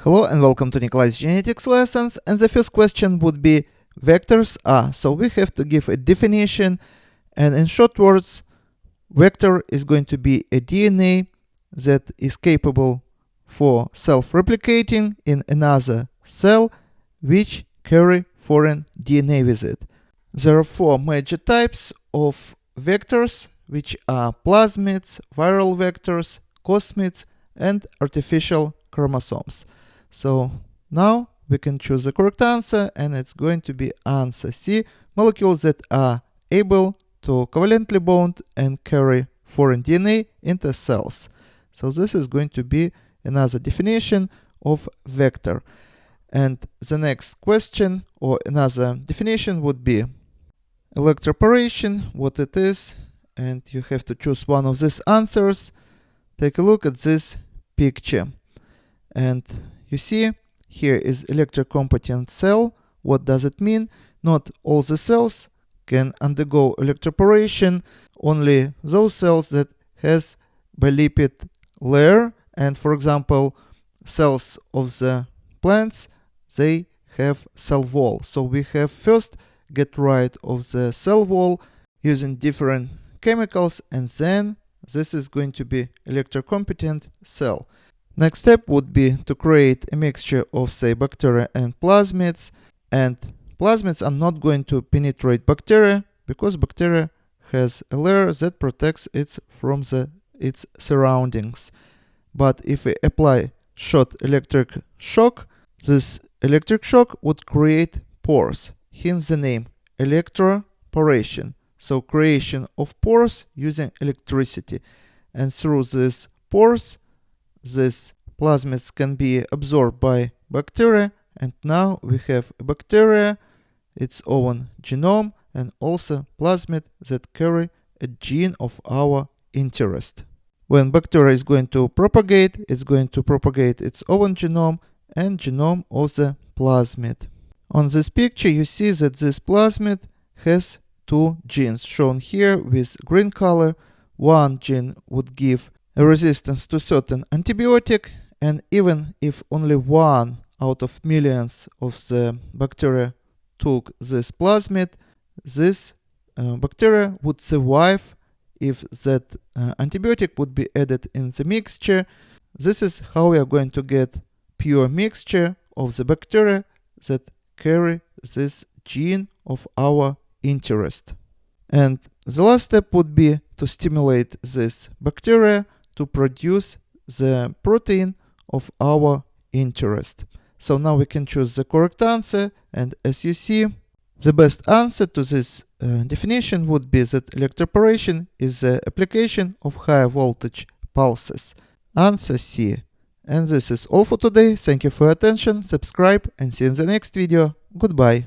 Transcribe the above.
Hello and welcome to Nikolai's genetics lessons, and the first question would be vectors are. So we have to give a definition, and in short words, vector is going to be a DNA that is capable for self-replicating in another cell which carry foreign DNA with it. There are four major types of vectors, which are plasmids, viral vectors, cosmids, and artificial chromosomes. So now we can choose the correct answer, and it's going to be answer C, molecules that are able to covalently bond and carry foreign DNA into cells. So this is going to be another definition of vector. And the next question or another definition would be electroporation, what it is, and you have to choose one of these answers. Take a look at this picture, and you see here is electrocompetent cell. What does it mean? Not all the cells can undergo electroporation, only those cells that has bilipid layer, and for example cells of the plants, they have cell wall. So we have first get rid of the cell wall using different chemicals, and then this is going to be electrocompetent cell. Next step would be to create a mixture of, say, bacteria and plasmids, and plasmids are not going to penetrate bacteria because bacteria has a layer that protects it from its surroundings. But if we apply short electric shock, this electric shock would create pores, hence the name electroporation. So creation of pores using electricity, and through these pores these plasmids can be absorbed by bacteria, and now we have a bacteria, its own genome, and also plasmid that carry a gene of our interest. When bacteria is going to propagate, it's going to propagate its own genome and genome of the plasmid. On this picture you see that this plasmid has two genes shown here with green color. One gene would give a resistance to certain antibiotic, and even if only one out of millions of the bacteria took this plasmid, this bacteria would survive if that antibiotic would be added in the mixture. This is how we are going to get pure mixture of the bacteria that carry this gene of our interest. And the last step would be to stimulate this bacteria to produce the protein of our interest. So now we can choose the correct answer, and as you see, the best answer to this definition would be that electroporation is the application of high voltage pulses. Answer C. And this is all for today. Thank you for your attention, subscribe, and see you in the next video. Goodbye.